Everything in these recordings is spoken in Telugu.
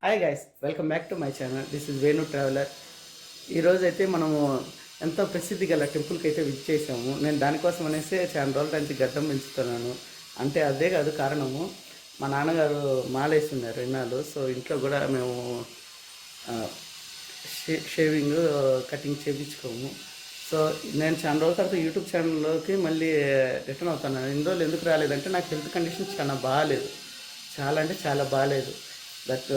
Hi guys, welcome back to my channel. This is Venu traveller. ఈరోజు అయితే మనము ఎంతో ప్రసిద్ధి గల టెంపుల్కి అయితే విజిట్ చేసాము. నేను దానికోసం అనేసి చాలా రోజుల నుంచి గడ్డం పెంచుతున్నాను. అంటే అదే కాదు కారణము, మా నాన్నగారు మాలేస్తున్నారు ఎన్నాళ్ళు. సో ఇంట్లో కూడా మేము షేవింగ్ కటింగ్ చేయించుకోము. సో నేను చాలా రోజుల తర్వాత యూట్యూబ్ ఛానల్లోకి మళ్ళీ రిటర్న్ అవుతాను. ఇన్ని రోజులు ఎందుకు రాలేదంటే నాకు హెల్త్ కండిషన్ చాలా బాగాలేదు, చాలా అంటే చాలా బాగాలేదు. దట్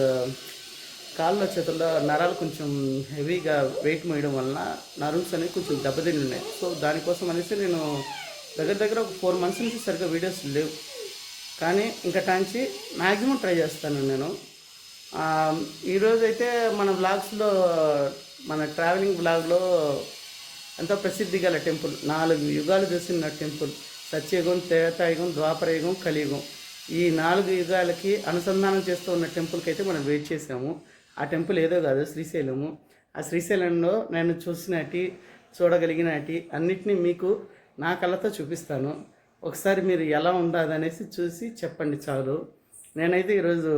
కాళ్ళ చేతుల్లో నరాలు కొంచెం హెవీగా వెయిట్ మోయడం వలన నర్వ్స్ అనేవి కొంచెం దెబ్బతిని ఉన్నాయి. సో దానికోసం అనేసి నేను దగ్గర ఒక 4 months నుంచి సరిగ్గా వీడియోస్ లేవు. కానీ ఇంకా టాంచి మ్యాక్సిమం ట్రై చేస్తాను నేను. ఈరోజైతే మన వ్లాగ్స్లో, మన ట్రావెలింగ్ వ్లాగ్లో ఎంతో ప్రసిద్ధి గల టెంపుల్, 4 యుగాలు చూసిన టెంపుల్, సత్యయుగం, త్రేతాయుగం, ద్వాపరయుగం, కలియుగం, ఈ 4 యుగాలకి అనుసంధానం చేస్తూ ఉన్న టెంపుల్కి అయితే మనం వెయిట్ చేసాము. ఆ టెంపుల్ ఏదో కాదు, శ్రీశైలము. ఆ శ్రీశైలంలో నేను చూడగలిగినటి అన్నిటినీ మీకు నా కళ్ళతో చూపిస్తాను. ఒకసారి మీరు ఎలా ఉండదనేసి చూసి చెప్పండి చాలు. నేనైతే ఈరోజు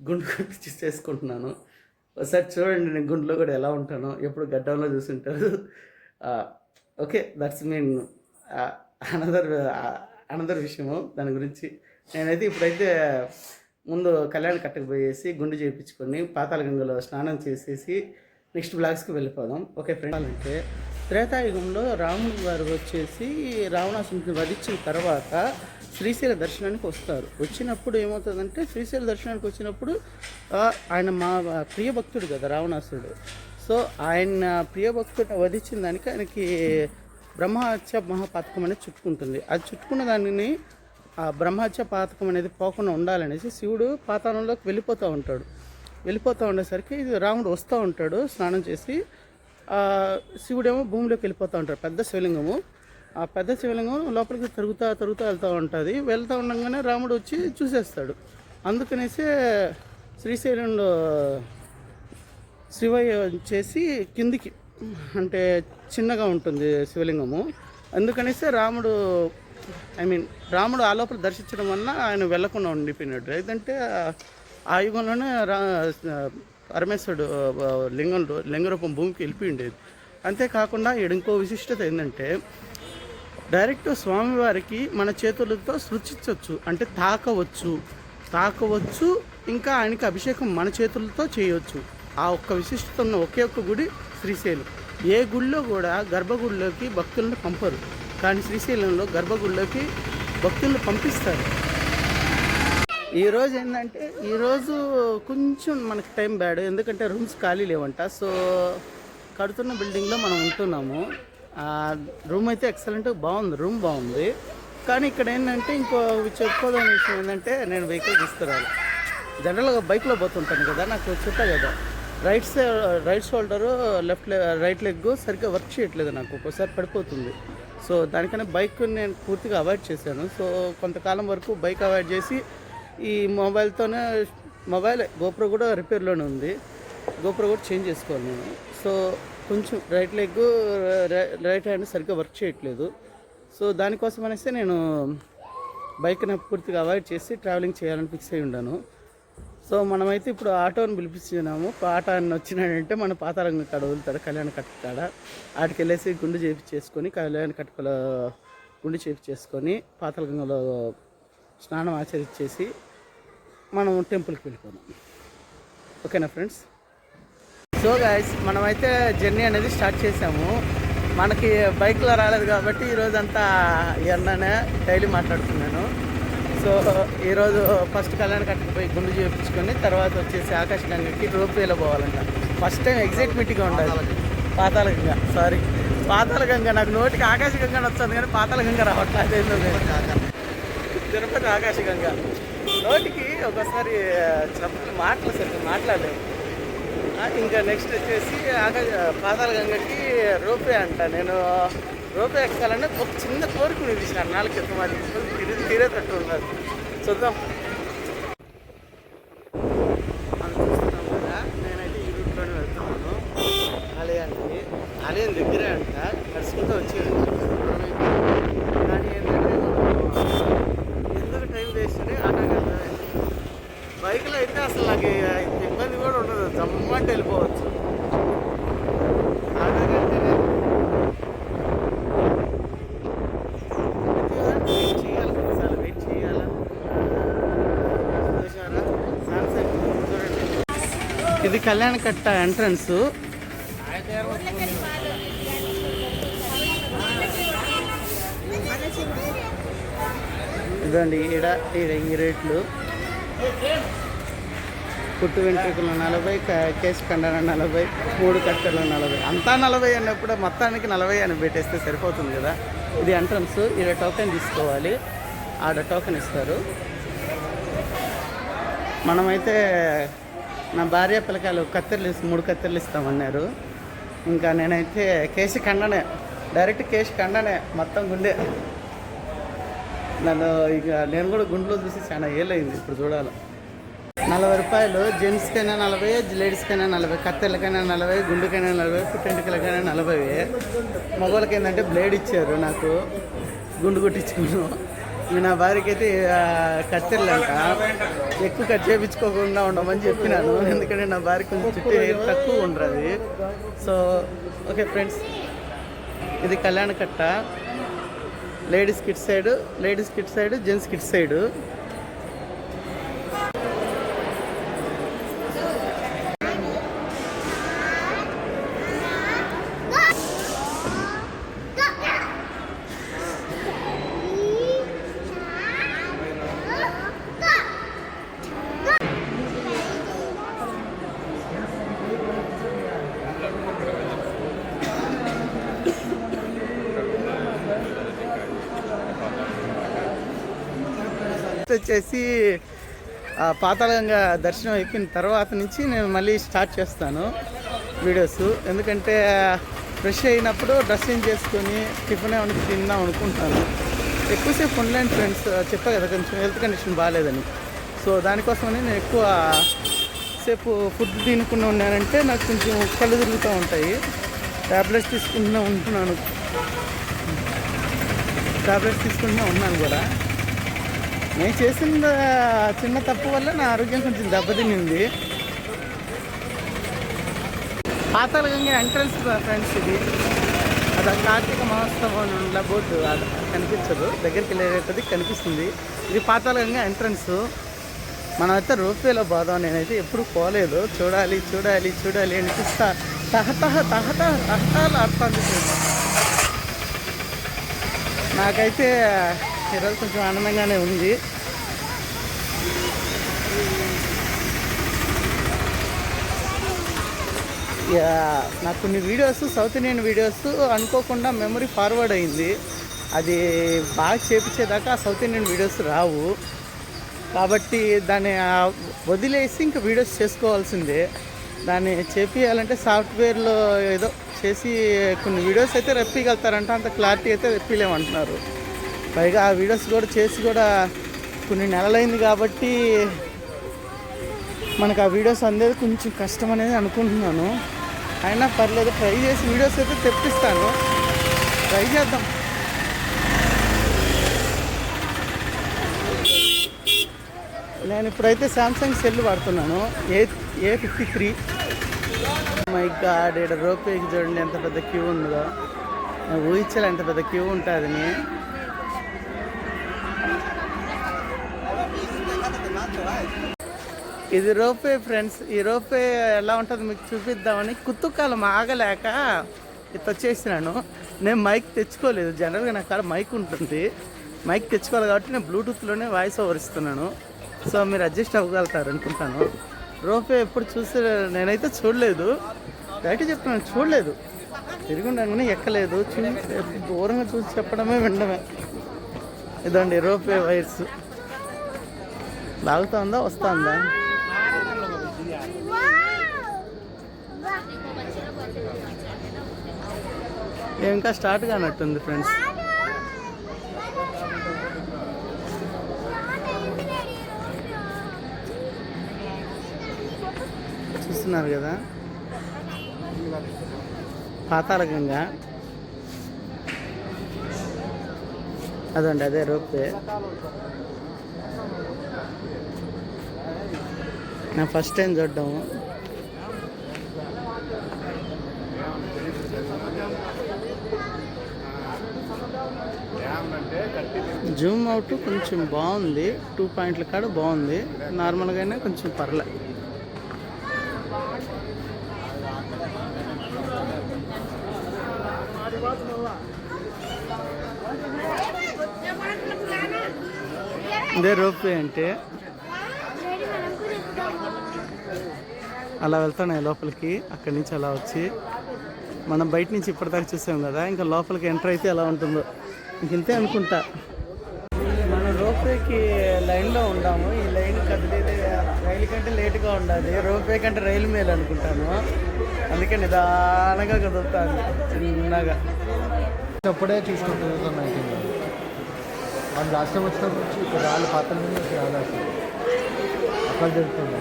గుండు కొట్టి చేసుకుంటున్నాను. ఒకసారి చూడండి నేను గుండెలో కూడా ఎలా ఉంటానో. ఎప్పుడు గడ్డంలో చూసుంటారు. ఓకే, దట్స్ మీన్ అనదర్ విషయము. దాని గురించి నేనైతే ఇప్పుడైతే ముందు కళ్యాణ కట్టకు పోయేసి గుండు చేయించుకొని పాతాళగంగలో స్నానం చేసేసి నెక్స్ట్ బ్లాగ్స్కి వెళ్ళిపోదాం. ఓకే ఫ్రెండ్, అంటే త్రేతాయుగంలో రాముడు గారు వచ్చేసి రావణాసురుడిని వధించిన తర్వాత శ్రీశైల దర్శనానికి వస్తారు. వచ్చినప్పుడు ఏమవుతుందంటే, శ్రీశైల దర్శనానికి వచ్చినప్పుడు ఆయన మా ప్రియభక్తుడు కదా రావణాసురుడు. సో ఆయన ప్రియభక్తుడిని వధించిన దానికి ఆయనకి బ్రహ్మహత్య మహాపాతకం అనేది చుట్టుకుంటుంది. అది చుట్టుకున్న దానిని ఆ బ్రహ్మహత్య పాతకం అనేది పోకుండా ఉండాలనేసి శివుడు పాతాళంలోకి వెళ్ళిపోతూ ఉండేసరికి రాముడు వస్తూ ఉంటాడు స్నానం చేసి. శివుడేమో భూమిలోకి వెళ్ళిపోతూ ఉంటాడు. పెద్ద శివలింగము, ఆ పెద్ద శివలింగం లోపలికి తరుగుతూ వెళ్తూ ఉంటుంది. వెళ్తూ ఉండగానే రాముడు వచ్చి చూసేస్తాడు. అందుకనేసి శ్రీశైలంలో శివయ్య చేసి కిందికి, అంటే చిన్నగా ఉంటుంది శివలింగము. అందుకనేసి రాముడు ఆ లోపల దర్శించడం వలన ఆయన వెళ్లకుండా ఉండిపోయినాడు. ఏదంటే ఆ యుగంలోనే పరమేశ్వరుడు లింగరూపం భూమికి వెళ్ళిపోయి ఉండేది. అంతేకాకుండా ఇంకో విశిష్టత ఏంటంటే, డైరెక్ట్ స్వామివారికి మన చేతులతో సృష్టించవచ్చు, అంటే తాకవచ్చు. ఇంకా ఆయనకి అభిషేకం మన చేతులతో చేయవచ్చు. ఆ ఒక్క విశిష్టత ఉన్న ఒకే ఒక్క గుడి శ్రీశైలం. ఏ గుడిలో కూడా గర్భగుడిలోకి భక్తులను పంపరు, కానీ శ్రీశైలంలో గర్భగుడిలోకి భక్తులను పంపిస్తారు. ఈరోజు ఏంటంటే, ఈరోజు కొంచెం మనకి టైం బ్యాడ్, ఎందుకంటే రూమ్స్ ఖాళీ లేవంట. సో కడుతున్న బిల్డింగ్లో మనం ఉంటున్నాము. రూమ్ అయితే ఎక్సలెంట్ బాగుంది, రూమ్ బాగుంది. కానీ ఇక్కడ ఏంటంటే ఇంకో చెప్పుకోదాని విషయం ఏంటంటే, నేను వెహికల్ తీసుకురాలి. జనరల్గా బైక్లో పోతుంటాను కదా, నాకు చెప్పా కదా, రైట్ షోల్డరు రైట్ లెగ్ సరిగ్గా వర్క్ చేయట్లేదు, నాకు ఒక్కోసారి పడిపోతుంది. సో దానికన్నా బైక్ నేను పూర్తిగా అవాయిడ్ చేశాను. సో కొంతకాలం వరకు బైక్ అవాయిడ్ చేసి ఈ మొబైల్ గోప్రో కూడా రిపేర్లోనే ఉంది. గోప్రో కూడా చేంజ్ చేసుకోవాలి నేను. సో కొంచెం రైట్ హ్యాండ్ సరిగ్గా వర్క్ చేయట్లేదు. సో దానికోసం అనేసి నేను బైక్ని పూర్తిగా అవాయిడ్ చేసి ట్రావెలింగ్ చేయాలని ఫిక్స్ అయి ఉన్నాను. సో మనమైతే ఇప్పుడు ఆటోని పిలిపిస్తున్నాము. ఆటో ఆయన వచ్చినాడంటే మన పాతాళంగం కాడ వదులుతాడు, కళ్యాణ కట్ట కాడ. ఆడికి వెళ్ళేసి గుండు చేయించేసుకొని కళ్యాణ కట్టుకలో గుండు చేయించేసుకొని పాతాళగంగలో స్నానం ఆచరించేసి మనం టెంపుల్కి వెళ్ళిపోదాం. ఓకేనా ఫ్రెండ్స్? సో గైస్, మనమైతే జర్నీ అనేది స్టార్ట్ చేసాము. మనకి బైక్లో రాలేదు కాబట్టి ఈరోజంతా ఎన్ననే డైలీ మాట్లాడుతున్నాను. సో ఈరోజు ఫస్ట్ కళ్యాణ కట్టకు పోయి గుండు చేయించుకొని తర్వాత వచ్చేసి ఆకాశగంగకి రోప్వేలో పోవాలంట. ఫస్ట్ టైం ఎగ్జైట్మెంట్గా ఉండాలి. పాతాళగంగ నాకు నోటికి ఆకాశగంగ వస్తుంది, కానీ పాతాళగంగ రావట్లేదు. తిరుపతి ఆకాశగంగ నోటికి ఒకసారి మాటలు సరిగ్గా మాట్లాడలేము. ఇంకా నెక్స్ట్ వచ్చేసి పాతాళగంగకి రోప్వే అంట. నేను రోప్వే ఎక్కాలంటే ఒక చిన్న కోరిక ఉంది, 4 నాలుగు క్రితం. అది తీరేటట్టు ఉన్నారు. చూద్దాం. మనం చూస్తున్నాం కదా, నేనైతే ఈ రూట్లోనే వెళ్తున్నాను. ఆలయం దగ్గరే అంట, నడుచుకుంటూ వచ్చేది. కానీ ఏంటంటే ఎందుకు టైం వేస్ట్ అని ఆటోకి వెళ్తాను. బైక్లో అయితే అసలు నాకు ఏమంటే వెళ్ళిపోవచ్చు. ఆటో కంటేనే వెయిట్ చేయాలి, కొన్నిసార్లు వెయిట్ చేయాలా. చూసారా సామ్సంగ్ చూడండి. ఇది కళ్యాణకట్ట ఎంట్రన్స్. ఇదండి ఈడ ఈ రేట్లు. పుట్టు వెంట్రుకలు 40, కేసు ఖండన 40, 3 కట్టెలు 40. అంతా 40 అన్నప్పుడు మొత్తానికి 40 అని పెట్టేస్తే సరిపోతుంది కదా. ఇది ఎంట్రన్స్. ఈడ టోకెన్ తీసుకోవాలి, ఆడ టోకెన్ ఇస్తారు. మనమైతే నా భార్య పిల్లకాయలు కత్తెరలు 3 కత్తెరలు ఇస్తామన్నారు. ఇంకా నేనైతే కేసు ఖండనే, డైరెక్ట్ కేసు ఖండనే, మొత్తం గుండె. నేను కూడా గుండెలో చూసి చాలా ఏళ్ళయింది, ఇప్పుడు చూడాలి. 40 రూపాయలు. జెంట్స్కైనా 40, లేడీస్కైనా 40, కత్తెలకైనా 40, గుండుకైనా 40, పుట్టెంటుకలకైనా 40. మగవాళ్ళకి ఏంటంటే బ్లేడ్ ఇచ్చారు, నాకు గుండు కొట్టించుకున్నాను. నా భార్యకి అయితే కత్తెరలు అంట ఎక్కువ కట్ చేయించుకోకుండా ఉండమని చెప్పినాను, ఎందుకంటే నా భార్య కొంచెం చుట్టూ తక్కువ ఉండదు. సో ఓకే ఫ్రెండ్స్, ఇది Kalyanakatta. Ladies kit side, gents kit side. వచ్చేసి పాతాళంగా దర్శనం అయిపోయిన తర్వాత నుంచి నేను మళ్ళీ స్టార్ట్ చేస్తాను వీడియోస్. ఎందుకంటే ఫ్రెష్ అయినప్పుడు డ్రెస్సింగ్ చేసుకొని టిఫిన్ ఏమైనా తిందాం అనుకుంటాను. ఎక్కువసేపు ఉండలేను ఫ్రెండ్స్, చెప్పా కదా కొంచెం హెల్త్ కండిషన్ బాగాలేదని. సో దానికోసమని నేను ఎక్కువ సేపు ఫుడ్ తినకుండా ఉన్నానంటే నాకు కొంచెం కళ్ళు తిరుగుతూ ఉంటాయి. ట్యాబ్లెట్స్ తీసుకుంటూనే ఉన్నాను కూడా. నేను చేసిన చిన్న తప్పు వల్ల నా ఆరోగ్యం కొంచెం దెబ్బతినింది. పాతాళగంగా ఎంట్రన్స్ ఫ్రెండ్స్ ఇది. అది కార్తీక మహోత్సవం బోర్డు అది కనిపించదు, దగ్గరికి వెళ్ళేది కనిపిస్తుంది. ఇది పాతాళగంగా ఎంట్రన్స్. మనమైతే రోప్వేలో పోదాం. నేనైతే ఎప్పుడు పోలేదు, చూడాలి అనిపిస్తా. తహతాలు ఆడుతుంది. నాకైతే ఈరోజు కొంచెం ఆనందంగానే ఉంది. నాకు కొన్ని వీడియోస్, సౌత్ ఇండియన్ వీడియోస్ అనుకోకుండా మెమరీ ఫార్వర్డ్ అయింది. అది బాగా చేపించేదాకా సౌత్ ఇండియన్ వీడియోస్ రావు. కాబట్టి దాన్ని వదిలేసి ఇంకా వీడియోస్ చేసుకోవాల్సిందే. దాన్ని చేపియాలంటే సాఫ్ట్వేర్లో ఏదో చేసి కొన్ని వీడియోస్ అయితే రప్పిగలుగుతారంట, అంత క్లారిటీ అయితే రప్పిలేమంటున్నారు. పైగా ఆ వీడియోస్ కూడా చేసి కూడా కొన్ని నెలలైంది కాబట్టి మనకు ఆ వీడియోస్ అందేది కొంచెం కష్టం అనేది అనుకుంటున్నాను. అయినా పర్లేదు, ట్రై చేసి వీడియోస్ అయితే తెప్పిస్తాను. ట్రై చేద్దాం. నేను ఇప్పుడైతే సామ్సంగ్ సెల్ వాడుతున్నాను, A53. మై గాడ్, ఇక్కడ రోపేకి చూడండి ఎంత పెద్ద క్యూ ఉందో. నేను ఊహించాలి ఎంత పెద్ద క్యూ ఉంటుందని. ఇది రోపే ఫ్రెండ్స్. ఈ రోపే ఎలా ఉంటుందో మీకు చూపిద్దామని కుతుకాలం ఆగలేక ఇది వచ్చేసినాను. నేను మైక్ తెచ్చుకోలేదు. జనరల్గా నా కాడ మైక్ ఉంటుంది, మైక్ తెచ్చుకోవాలి కాబట్టి నేను బ్లూటూత్లోనే వాయిస్ ఓవర్ ఇస్తున్నాను. సో మీరు అడ్జస్ట్ అవ్వగలుగుతారు అనుకుంటాను. రోపే ఎప్పుడు నేనైతే చూడలేదు, బయట చెప్తున్నాను, చూడలేదు. తిరుగుండగానే ఎక్కలేదు, దూరంగా చూసి చెప్పడమే వినడమే. ఇదండి రోపే వైర్స్. లాగుతుందా వస్తుందా? ఇంకా స్టార్ట్ కానట్టుంది ఫ్రెండ్స్. చూస్తున్నారు కదా, పాతాళగంగా. అదండి అదే రోపే. నా ఫస్ట్ టైం చూడ్డాము. జూమ్ అవుట్ కొంచెం బాగుంది, 2 పాయింట్ల కాడ బాగుంది, నార్మల్గానే కొంచెం పర్లే. ఇదే రోప్వే అంటే. అలా వెళ్తున్నాయి లోపలికి, అక్కడి నుంచి అలా వచ్చి మనం బయట నుంచి ఇప్పటిదాకా చూసాం కదా, ఇంకా లోపలికి ఎంటర్ అయితే ఎలా ఉంటుందో ఇంతే అనుకుంటా. మనం రోప్వేకి లైన్లో ఉన్నాము. ఈ లైన్ కదిలేదే రైలు కంటే లేట్గా ఉండాలి, రోప్వే కంటే రైలు మేలు అనుకుంటాను. అందుకే నిదానంగా కదులుతాను చిన్నగా. అప్పుడే తీసుకుంటున్నాయి మన రాష్ట్రం వచ్చినప్పుడు నుంచి ఇప్పుడు రాళ్ళు పాత్ర నుంచి రాలేదు అక్కడ జరుగుతుంది.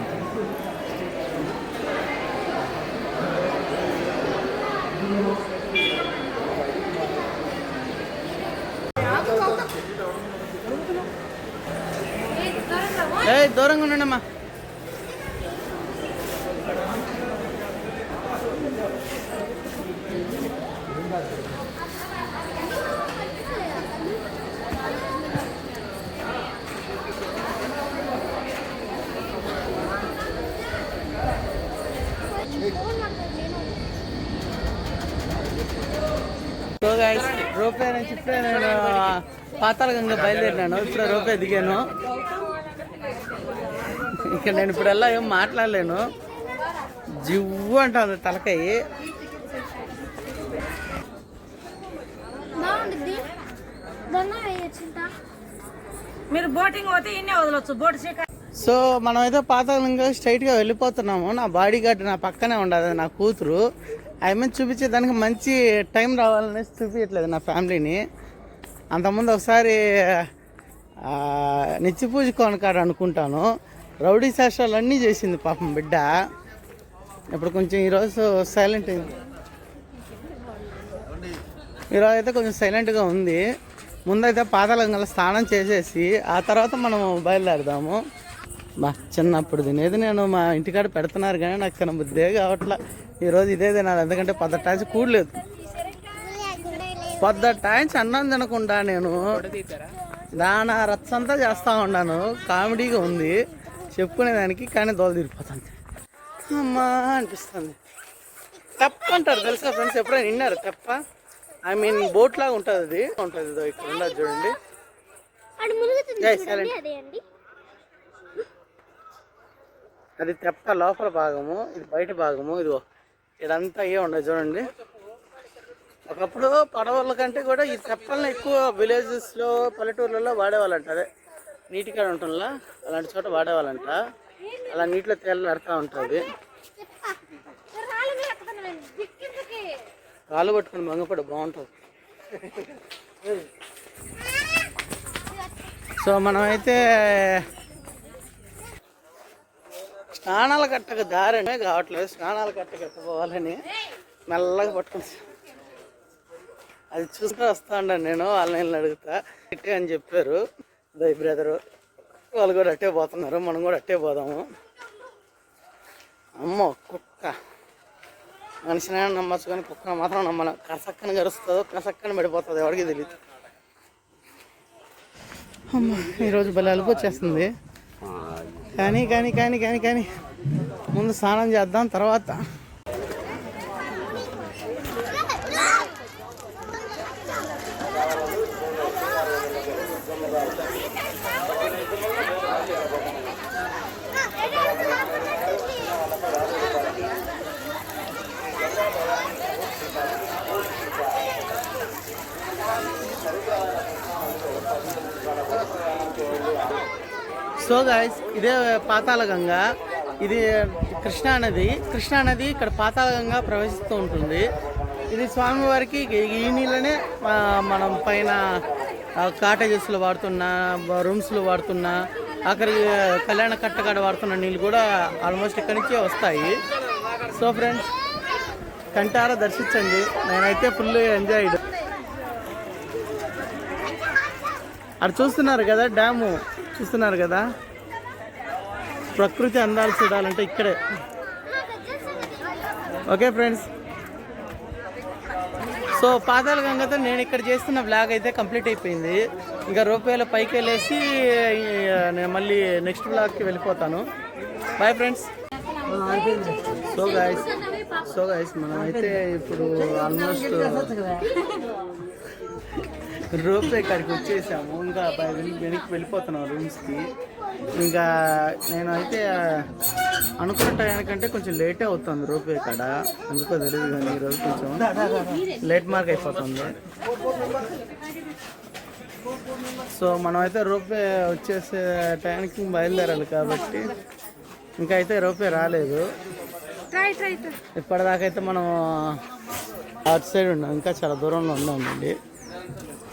దూరంగా ఉండండమ్మా. సో గైస్, రోపే నుంచి ఇప్పుడే నేను పాతాళగంగ బయలుదేరినాను. ఇప్పుడే రోపే దిగాను. ఇక నేను ఇప్పుడల్లా ఏం మాట్లాడలేను, జివ్వు అంటుంది తలకాయి. మీరు బోటింగ్ పోతే ఇన్నే వదలొచ్చు బోట్. సో మనమైతే పాతాళంగా స్ట్రైట్గా వెళ్ళిపోతున్నాము. నా బాడీ గార్డ్ నా పక్కనే ఉండదు, నా కూతురు. ఆమె చూపించేదానికి మంచి టైం రావాలనేసి చూపించట్లేదు నా ఫ్యామిలీని. అంతకుముందు ఒకసారి నిత్య పూజ కొనకాడు అనుకుంటాను, రౌడీ శాస్త్రాలు అన్నీ చేసింది పాపం బిడ్డ. ఇప్పుడు కొంచెం ఈరోజు సైలెంట్ అయింది, ఈరోజు అయితే కొంచెం సైలెంట్గా ఉంది. ముందైతే పాతాళగంగలో స్నానం చేసేసి ఆ తర్వాత మనం బయలుదేరదాము. చిన్నప్పుడు తినేది నేను మా ఇంటికాడ పెడుతున్నారు కానీ నాకు తినబుద్దే కావట్లా. ఈరోజు ఇదే తినాలి, ఎందుకంటే పొద్దుటాంచి కూడలేదు. పొద్దుటాంచి అన్నం తినకుండా నేను దాని రచ్చంతా చేస్తూ ఉన్నాను. కామెడీగా ఉంది చెప్పుకునేదానికి, కానీ దోల తీరిపోతుంది. అమ్మా అనిపిస్తుంది. తెప్ప అంటారు తెలుసా ఫ్రెండ్స్, ఎప్పుడైనా విన్నారు తెప్ప? ఐ మీన్ బోట్ లాగా ఉంటుంది, అది ఉంటుంది. ఇదో ఇక్కడ ఉండదు చూడండి. అది తెప్ప లోపల భాగము, ఇది బయట భాగము. ఇదిగో ఇదంతా ఏ ఉండదు చూడండి. ఒకప్పుడు పడవల కంటే కూడా ఈ తెప్పలను ఎక్కువ విలేజెస్లో పల్లెటూర్లలో వాడేవాళ్ళంట. అదే నీటి కాడ ఉంటుందా అలాంటి చోట వాడేవాళ్ళంట. అలా నీటిలో తేలాడుతూ ఉంటుంది. కాళ్ళు పట్టుకుని మంగపడి బాగుంటుంది. సో మనమైతే స్నానాల కట్టకు దారనే కావట్లేదు, స్నానాల కట్టకు ఎత్తపోవాలని మెల్లగా పట్టుకుని అది చూసుకొని వస్తా ఉన్నాను. నేను ఆన్లైన్లో అడుగుతా ఇట్టే అని చెప్పారు దై బ్రదరు, వాళ్ళు కూడా అట్టే పోతున్నారు, మనం కూడా అట్టే పోదాము. అమ్మో కుక్క, మనిషినే నమ్మచ్చు కానీ కుక్క మాత్రం నమ్మను. కసక్కని గరుస్తుందో కసక్కని పడిపోతుంది, ఎవరికి తెలియదు. అమ్మ ఈరోజు భలే అలుపు వచ్చేస్తుంది. కానీ కానీ కానీ కానీ కానీ ముందు స్నానం చేద్దాం తర్వాత. సో గైస్, ఇదే పాతాళగంగ, ఇది కృష్ణానది. కృష్ణానది ఇక్కడ పాతాళగంగా ప్రవహిస్తూ ఉంటుంది. ఇది స్వామివారికి ఈ నీళ్ళనే మనం పైన కాటేజెస్లో వాడుతున్న, రూమ్స్లో వాడుతున్న, అక్కడి కళ్యాణ కట్టగాడ వాడుతున్న నీళ్ళు కూడా ఆల్మోస్ట్ ఇక్కడి నుంచే వస్తాయి. సో ఫ్రెండ్స్, కంటారా దర్శించండి. నేనైతే ఫుల్ ఎంజాయ్డ్. అది చూస్తున్నారు కదా, డ్యాము చూస్తున్నారు కదా. ప్రకృతి అందాలు చూడాలంటే ఇక్కడే. ఓకే ఫ్రెండ్స్, సో పాతాళ గంగతో నేను ఇక్కడ చేస్తున్న బ్లాగ్ అయితే కంప్లీట్ అయిపోయింది. ఇంకా రూపాయల పైకి వెళ్ళేసి నేను మళ్ళీ నెక్స్ట్ బ్లాగ్కి వెళ్ళిపోతాను. Bye friends. సో గైస్ మనమైతే ఇప్పుడు ఆల్మోస్ట్ రూపాయి కాడికి వచ్చేసాము. ఇంకా వెనక్కి వెళ్ళిపోతున్నాం రూమ్స్కి. ఇంకా నేనైతే అనుకున్న టైంకంటే కొంచెం లేటే అవుతుంది రూపాయి కాడ, ఎందుకో తెలియదు కానీ ఈరోజు కొంచెం లేట్ మార్క్ అయిపోతుంది. సో మనమైతే రూపాయి వచ్చేసే టైంకి బయలుదేరాలి కాబట్టి ఇంకా అయితే రూపాయి రాలేదు. ఇప్పటిదాకా అయితే మనం అటు సైడ్ ఉన్నాం, ఇంకా చాలా దూరంలో ఉన్నామండి.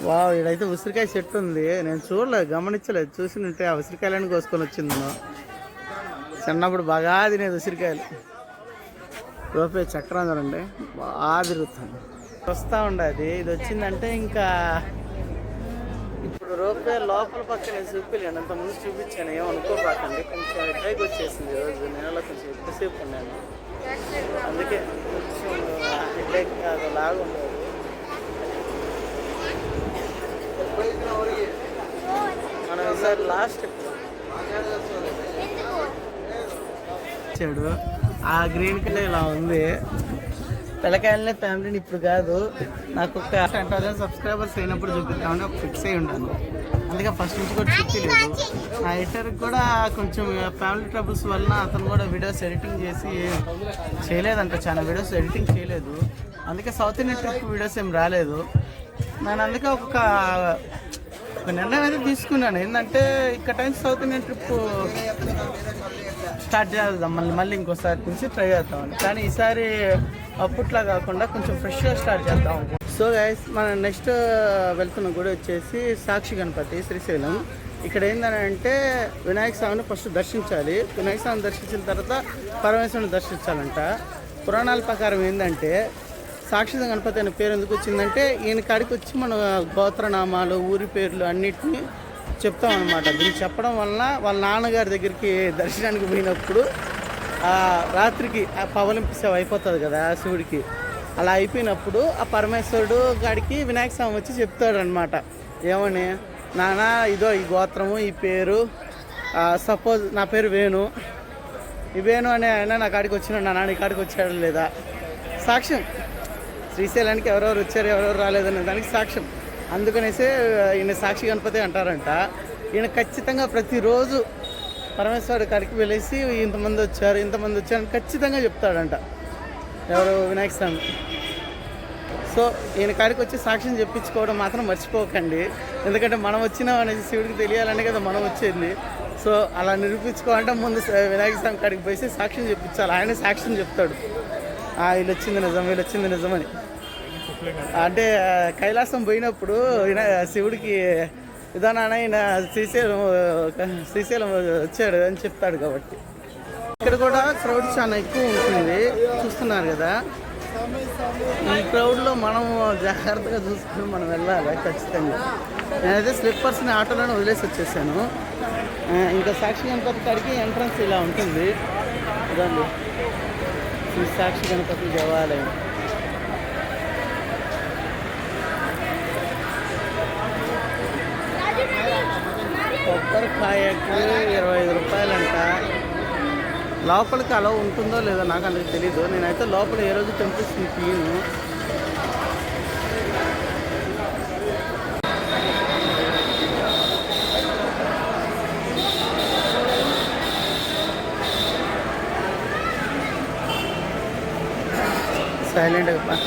వావ్, ఇక్కడైతే ఉసిరికాయ చెట్టు ఉంది. నేను చూడలేదు, గమనించలేదు. చూసినట్టే ఆ ఉసిరికాయలని కోసుకొని వచ్చింది. మనం చిన్నప్పుడు బాగా తినేది ఉసిరికాయలు. రూపాయి చక్రం చూడండి బాగా తిరుగుతుంది, వస్తూ ఉండదు. ఇది వచ్చిందంటే ఇంకా ఇప్పుడు రూపాయి లోపల పక్కన చూపించాను, అంతకుముందు చూపించాను, ఏమనుకోపాకండి. కొంచెం ఎడ్డైకి వచ్చేసింది ఈరోజు. నేను కొంచెం ఎక్కువసేపు ఉన్నాను, అందుకే కొంచెం హెడ్ఏక్ అది లాగా ఉండదు. మనం ఈసారి లాస్ట్ వచ్చాడు. ఆ గ్రీన్ కలర్ ఇలా ఉంది. పిల్లకాయలనే ఫ్యామిలీని ఇప్పుడు కాదు, నాకు ఒక 10,000 సబ్స్క్రైబర్స్ అయినప్పుడు చూపిద్దామని ఒక ఫిక్స్ అయి ఉన్నాను. అందుకే ఫస్ట్ నుంచి కూడా చూపించలేదు. నా ఎడిటర్కి కూడా కొంచెం ఫ్యామిలీ ట్రబుల్స్ వలన అతను కూడా వీడియోస్ ఎడిటింగ్ చేసి చేయలేదంట, చాలా వీడియోస్ ఎడిటింగ్ చేయలేదు. అందుకే సౌత్ ఇండియన్ ట్రిప్ వీడియోస్ ఏం రాలేదు. నేను అందుకే ఒక నిర్ణయం అయితే తీసుకున్నాను. ఏంటంటే ఇక్కడ time south Indian trip start చేద్దాం, మళ్ళీ ఇంకోసారి నుంచి ట్రై చేద్దామని. కానీ ఈసారి అప్పట్లా కాకుండా కొంచెం ఫ్రెష్గా స్టార్ట్ చేద్దాం. సో గైస్, మన నెక్స్ట్ వెళ్తున్న గుడి వచ్చేసి సాక్షి గణపతి శ్రీశైలం. ఇక్కడ ఏంటని అంటే వినాయక స్వామిని ఫస్ట్ దర్శించాలి. వినాయక స్వామిని దర్శించిన తర్వాత పరమేశ్వరుని దర్శించాలంట. పురాణాల ప్రకారం ఏంటంటే సాక్షి గణపతి అనే పేరు ఎందుకు వచ్చిందంటే ఈయన కాడికి వచ్చి మన గోత్రనామాలు, ఊరి పేర్లు అన్నిటినీ చెప్తాం అనమాట. దీన్ని చెప్పడం వలన వాళ్ళ నాన్నగారి దగ్గరికి దర్శనానికి పోయినప్పుడు రాత్రికి పవలింపు సేవ అయిపోతుంది కదా శివుడికి. అలా అయిపోయినప్పుడు ఆ పరమేశ్వరుడు గాడికి వినాయక స్వామి వచ్చి చెప్తాడు అనమాట. ఏమని, నాన్న ఇదో ఈ గోత్రము, ఈ పేరు, సపోజ్ నా పేరు వేణు, ఈ వేణు అనే ఆయన నా కాడికి వచ్చినాడు, నా నాన్న ఈ కాడికి వచ్చాడు లేదా సాక్ష్యం. శ్రీశైలానికి ఎవరెవరు వచ్చారు ఎవరెవరు రాలేదనే దానికి సాక్ష్యం. అందుకనేసే ఈయన సాక్షి గణపతి అంటారంట. ఈయన ఖచ్చితంగా ప్రతిరోజు పరమేశ్వరుడి కాడికి వెళ్ళేసి ఇంతమంది వచ్చారు అని ఖచ్చితంగా చెప్తాడంట ఎవరు, వినాయక స్వామి. సో ఈయన కాడికి వచ్చి సాక్ష్యం చెప్పించుకోవడం మాత్రం మర్చిపోకండి. ఎందుకంటే మనం వచ్చినాం అనేసి శివుడికి తెలియాలనే కదా మనం వచ్చేది. సో అలా నిరూపించుకోవాలంటే ముందు వినాయక స్వామి కాడికి పోయి సాక్ష్యం చెప్పించాలి. ఆయన సాక్ష్యం చెప్తాడు, వీళ్ళు వచ్చింది నిజమని. అంటే కైలాసం పోయినప్పుడు శివుడికి విధానాన ఆయన శ్రీశైలం వచ్చాడు అని చెప్తాడు కాబట్టి. ఇక్కడ కూడా క్రౌడ్ చాలా ఎక్కువ ఉంటుంది, చూస్తున్నారు కదా. ఈ క్రౌడ్లో మనం జాగ్రత్తగా చూసుకుని మనం వెళ్ళాలి ఖచ్చితంగా. నేనైతే స్లిప్పర్స్ని ఆటోలోనే వదిలేసి వచ్చేసాను. ఇంకా సాక్షి గణపతి కాడికి ఎంట్రన్స్ ఇలా ఉంటుంది. ఇదండి శ్రీ సాక్షి గణపతి దేవాలయం. కొబ్బరికాయకి 25 రూపాయలంట. లోపలికి అలా ఉంటుందో లేదో నాకు అందుకు తెలీదు. నేనైతే లోపల ఏ రోజు టెంపుల్స్ని తీయను. సైలెంట్గా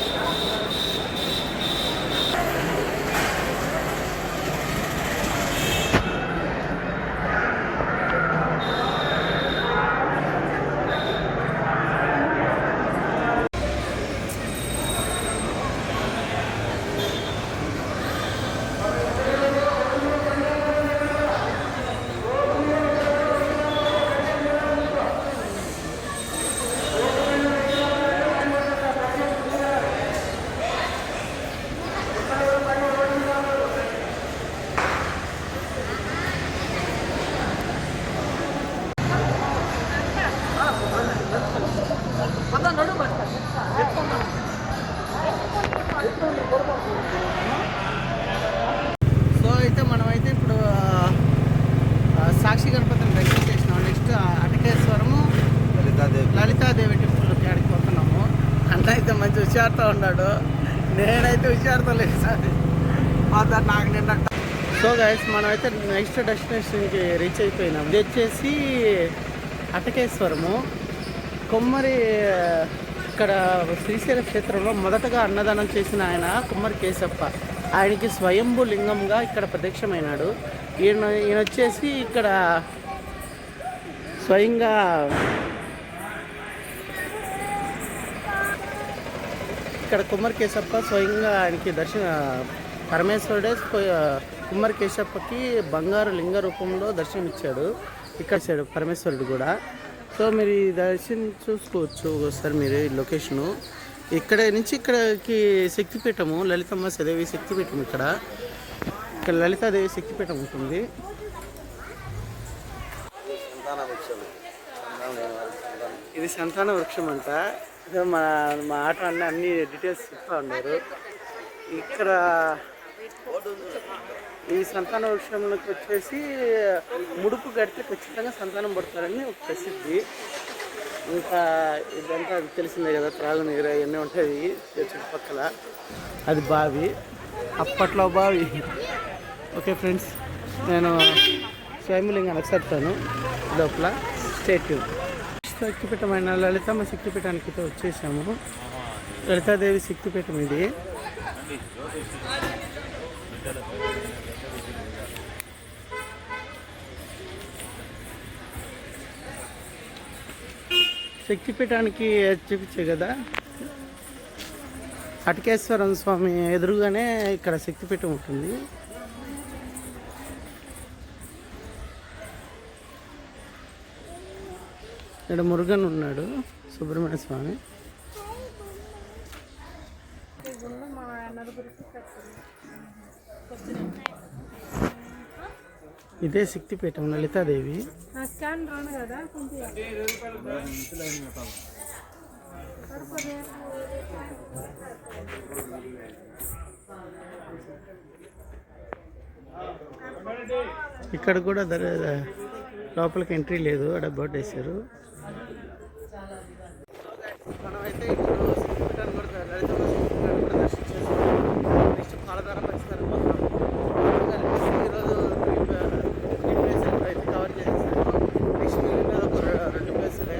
హుషారుతో ఉన్నాడు, నేనైతే హుషారుతో లేదు సార్. నాకు నిన్న. సో గైస్ మనమైతే నెక్స్ట్ డెస్టినేషన్కి రీచ్ అయిపోయినాం. ఇది వచ్చేసి అటకేశ్వరము. కొమ్మరి ఇక్కడ శ్రీశైల క్షేత్రంలో మొదటగా అన్నదానం చేసిన ఆయన కుమ్మరి కేశప్ప. ఆయనకి స్వయంభూ లింగంగా ఇక్కడ ప్రత్యక్షమైనాడు. ఈయన వచ్చేసి ఇక్కడ స్వయంగా ఇక్కడ కుమ్మరి కేశప్ప స్వయంగా ఆయనకి పరమేశ్వరుడే కుమ్మరి కేశప్పకి బంగారు లింగ రూపంలో దర్శనమిచ్చాడు. ఇక్కడ పరమేశ్వరుడు కూడా. సో మీరు ఈ దర్శనం చూసుకోవచ్చు ఒకసారి మీరు ఈ లొకేషను. ఇక్కడ నుంచి ఇక్కడికి శక్తిపీఠము లలితమ్మ సదేవి శక్తిపీఠం. ఇక్కడ లలితాదేవి శక్తిపీఠం ఉంటుంది. ఇది సంతాన వృక్షం అంట. మా ఆట అన్ని డీటెయిల్స్ చెప్తా ఉన్నారు. ఇక్కడ ఈ సంతాన వృక్షంలోకి వచ్చేసి ముడుపు గడితే ఖచ్చితంగా సంతానం పడతారని ఒక ప్రసిద్ధి. ఇంకా ఇదంతా తెలిసిందే కదా, త్రాగునీరు అవన్నీ ఉంటాయి చుట్టుపక్కల. అది బావి, అప్పట్లో బావి. ఓకే ఫ్రెండ్స్, నేను స్వయంలింగాన్ని చెప్తాను లోపల. స్టేట్ శక్తిపీఠమైన లలితమ్మ శక్తిపీఠానికి అయితే వచ్చేసాము. లలితాదేవి శక్తిపీఠం ఇది. శక్తిపీఠానికి చూపించే కదా, అటకేశ్వరం స్వామి ఎదురుగానే ఇక్కడ శక్తిపీఠం ఉంటుంది. ఇక్కడ మురుగన్ ఉన్నాడు, సుబ్రహ్మణ్య స్వామి. ఇదే శక్తిపీఠం లలితాదేవి. ఇక్కడ కూడా లోపలికి ఎంట్రీ లేదు, అక్కడ బోర్డు వేశారు. మనమైతే ఇప్పుడు శక్తిపీఠాన్ని కూడా లలితమ్మ శక్తిపీఠాన్ని కూడా దర్శించేసాము. నెక్స్ట్ పాలధార పరిస్థితి ఈరోజు 3 ప్లేసులు అయితే కవర్ చేసేసాను. నెక్స్ట్ మిగిలిన ఒక 2 ప్లేసులే.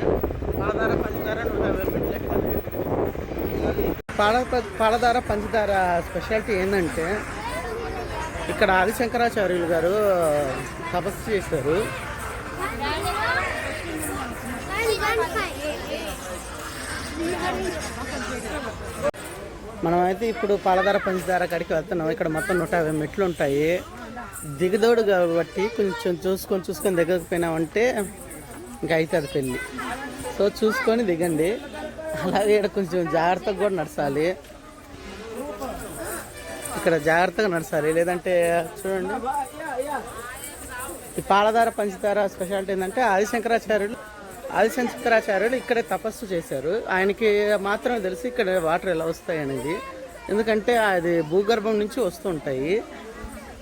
పాలధార పంచదార 150 మెట్లు ఎక్కాలి. పాలధార పంచదార స్పెషాలిటీ ఏంటంటే ఇక్కడ ఆదిశంకరాచార్యులు గారు తపస్సు చేశారు. మనమైతే ఇప్పుడు పాలధార పంచదార కాడికి వెళ్తున్నాం. ఇక్కడ మొత్తం 150 మెట్లు ఉంటాయి. దిగదోడు కాబట్టి కొంచెం చూసుకొని దిగకపోయినామంటే ఇంకా అవుతుంది పెళ్ళి. సో చూసుకొని దిగండి. అలాగే ఇక్కడ కొంచెం జాగ్రత్తగా కూడా నడచాలి. ఇక్కడ జాగ్రత్తగా నడచాలి, లేదంటే చూడండి. ఈ పాలధార పంచదార స్పెషాలిటీ ఏంటంటే ఆదిశంకరాచార్యులు ఇక్కడే తపస్సు చేశారు. ఆయనకి మాత్రమే తెలిసి ఇక్కడ వాటర్ ఎలా వస్తాయి అనేది. ఎందుకంటే అది భూగర్భం నుంచి వస్తూ ఉంటాయి.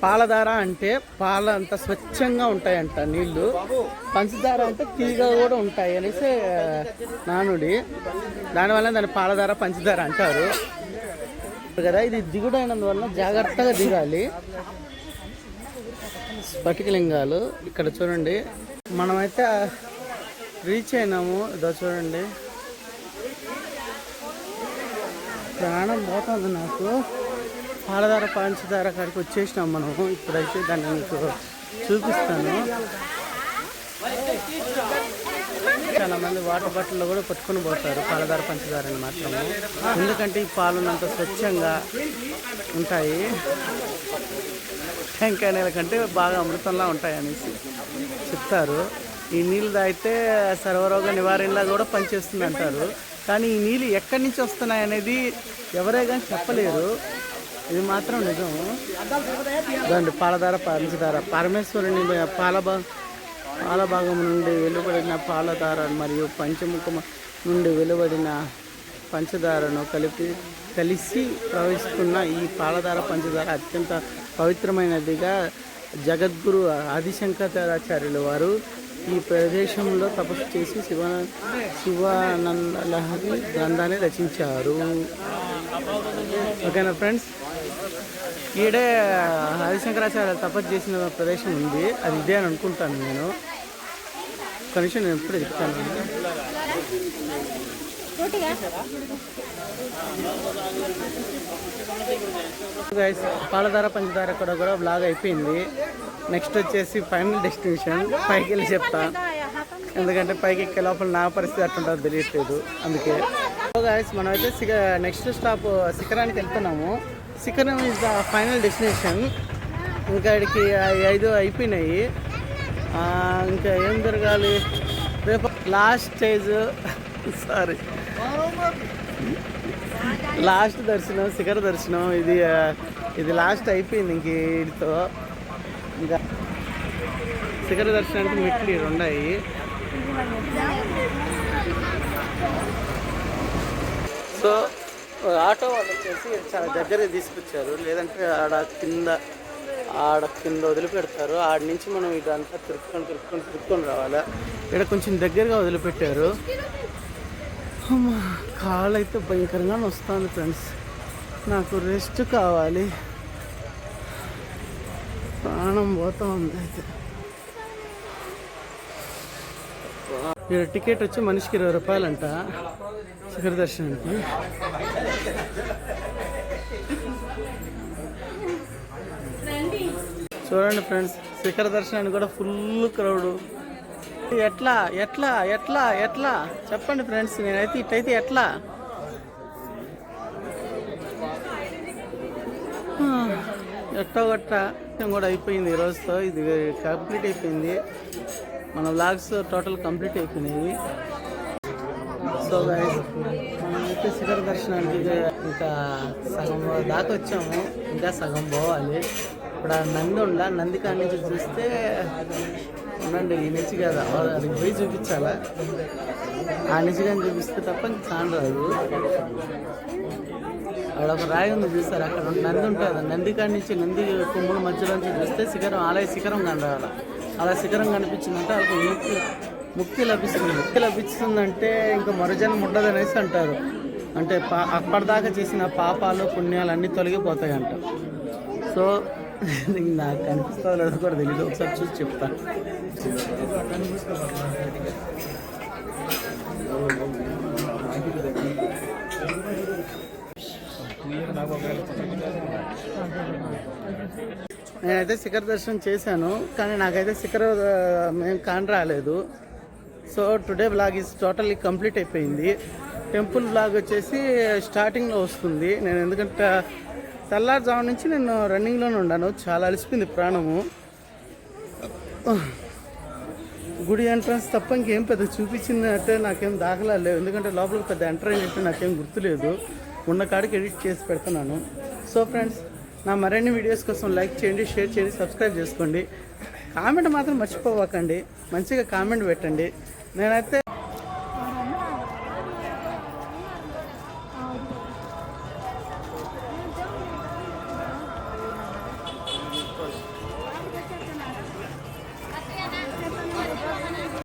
పాలధార అంటే పాల అంత స్వచ్ఛంగా ఉంటాయంట నీళ్లు. పంచదార అంటే తీగ కూడా ఉంటాయి అనేసి నానుడి. దానివల్ల దాన్ని పాలధార పంచదార అంటారు కదా. ఇది దిగుడైనందువల్ల జాగ్రత్తగా దిగాలి. స్ఫటికలింగాలు ఇక్కడ చూడండి. మనమైతే రీచ్ అయినాము. ఇదో చూడండి, ప్రాణం పోతుంది నాకు. పాలధార పంచదార కాడికి వచ్చేసినాం మనము. ఇప్పుడైతే దాన్ని మీకు చూపిస్తాను. చాలామంది వాటర్ బాటిల్లో కూడా పట్టుకొని పోతారు పాలధార పంచదారని మాత్రము. ఎందుకంటే ఈ పాలునంత స్వచ్ఛంగా ఉంటాయి. టెంకాయ నీళ్ళ కంటే బాగా అమృతంలా ఉంటాయి అనేసి చెప్తారు. ఈ నీళ్ళు తాగితే సర్వరోగ నివారణలా కూడా పనిచేస్తుంది అంటారు. కానీ ఈ నీళ్ళు ఎక్కడి నుంచి వస్తున్నాయి అనేది ఎవరే కానీ చెప్పలేరు. ఇది మాత్రం నిజము. దాని పాలధార పంచదార పరమేశ్వరుని పాల భాగం నుండి వెలువడిన పాలధార మరియు పంచముఖం నుండి వెలువడిన పంచదారను కలిసి ప్రవహిస్తున్న ఈ పాలధార పంచదార అత్యంత పవిత్రమైనదిగా జగద్గురు ఆదిశంకరాచార్యులు వారు ఈ ప్రదేశంలో తపస్సు చేసి శివానంద లహరి గ్రంథాన్ని రచించారు. ఓకేనా ఫ్రెండ్స్, ఈడే హరిశంకరాచార్య తపస్సు చేసిన ప్రదేశం ఉంది, అది ఇదే అని అనుకుంటాను నేను. కనీసం నేను ఎప్పుడు చెప్తాను. గైస్, పాలధార పంచదార కూడా బ్లాగ్ అయిపోయింది. నెక్స్ట్ వచ్చేసి ఫైనల్ డెస్టినేషన్ పైకి వెళ్ళి చెప్తా, ఎందుకంటే పైకి ఎక్కే లోపల నా పరిస్థితి అట్లుంటుందో తెలియట్లేదు. అందుకే గైస్ మనమైతే నెక్స్ట్ స్టాప్ శిఖరానికి వెళ్తున్నాము. శిఖరం ఇస్ ద ఫైనల్ డెస్టినేషన్. ఇంకా ఇక్కడికి 5 అయిపోయినాయి. ఇంకా ఏం జరగాలి, రేపు లాస్ట్ స్టేజ్, సారీ లాస్ట్ దర్శనం, శిఖర దర్శనం. ఇది లాస్ట్ అయిపోయింది ఇంక వీటితో. ఇంకా శిఖర దర్శనానికి మెట్లు 2 ఉన్నాయి. సో ఆటో వాళ్ళు వచ్చేసి చాలా దగ్గరగా తీసుకొచ్చారు, లేదంటే ఆడ కింద వదిలిపెడతారు. ఆడ నుంచి మనం ఇదంతా తిరుక్కొని రావాలి. ఇక్కడ కొంచెం దగ్గరగా వదిలిపెట్టారు. కాళ్ళు అయితే భయంకరంగా వస్తుంది ఫ్రెండ్స్, నాకు రెస్ట్ కావాలి, ప్రాణం పోతా ఉంది. అయితే ఇక్కడ టికెట్ వచ్చి మనిషికి 20 రూపాయలంట శిఖర దర్శనానికి. చూడండి ఫ్రెండ్స్, శిఖర దర్శనానికి కూడా ఫుల్ క్రౌడ్. ఎట్లా ఎట్లా ఎట్లా ఎట్లా చెప్పండి ఫ్రెండ్స్, నేనైతే ఇట్లయితే ఎట్లా? ఎట్టో గట్ట కూడా అయిపోయింది ఈరోజుతో. ఇది కంప్లీట్ అయిపోయింది. మన వ్లాగ్స్ టోటల్ కంప్లీట్ అయిపోయినాయి. సో గైస్, మనమైతే శిఖర దర్శనానికి ఇంకా సగం దాకా వచ్చాము, ఇంకా సగం పోవాలి. ఇప్పుడు ఆ నంది నంది కాడి నుంచి చూస్తే ఉండండి, ఈ నుంచి కదా అది పోయి చూపించాలా. ఆ నుంచి కానీ చూపిస్తే తప్ప ఇంక కానరాదు. అక్కడ ఒక రాయి ఉంది చూస్తారు, అక్కడ నంది ఉంటుంది. నంది కాడి నుంచి నంది కొమ్ముల మధ్యలో నుంచి చూస్తే శిఖరం, ఆలయ శిఖరం కనరాలి. అలా శిఖరం కనిపించిందంటే వాళ్ళకి ముక్తి లభిస్తుంది. ముక్తి లభిస్తుందంటే ఇంకా మరుజన్మ ఉండదు అనేసి అంటారు. అంటే అప్పటిదాకా చేసిన పాపాలు పుణ్యాలు అన్నీ తొలగిపోతాయి అంట. సో నాకు కనిపిస్తుందో లేదో కూడా తెలియదు, ఒకసారి చూసి చెప్తాను. నేనైతే శిఖర దర్శనం చేశాను, కానీ నాకైతే శిఖర మేము కాని రాలేదు. So today blog is totally complete అయిపోయింది. టెంపుల్ బ్లాగ్ వచ్చేసి స్టార్టింగ్లో వస్తుంది. నేను ఎందుకంటే తెల్లారుజాము నుంచి నేను రన్నింగ్లోనే ఉన్నాను, చాలా అలసిపోయింది ప్రాణము. గుడి ఎంట్రన్స్ తప్ప ఇంకేం పెద్ద చూపించిందంటే నాకేం దాఖలాలు లేవు, ఎందుకంటే లోపలికి పెద్ద ఎంటర్ అయినట్టు నాకేం గుర్తులేదు. ఉన్న కాడికి ఎడిట్ చేసి పెడుతున్నాను. సో ఫ్రెండ్స్, నా మరిన్ని వీడియోస్ కోసం లైక్ చేయండి, షేర్ చేయండి, సబ్స్క్రైబ్ చేసుకోండి. కామెంట్ మాత్రం మర్చిపోవకండి, మంచిగా కామెంట్ పెట్టండి. నేనైతే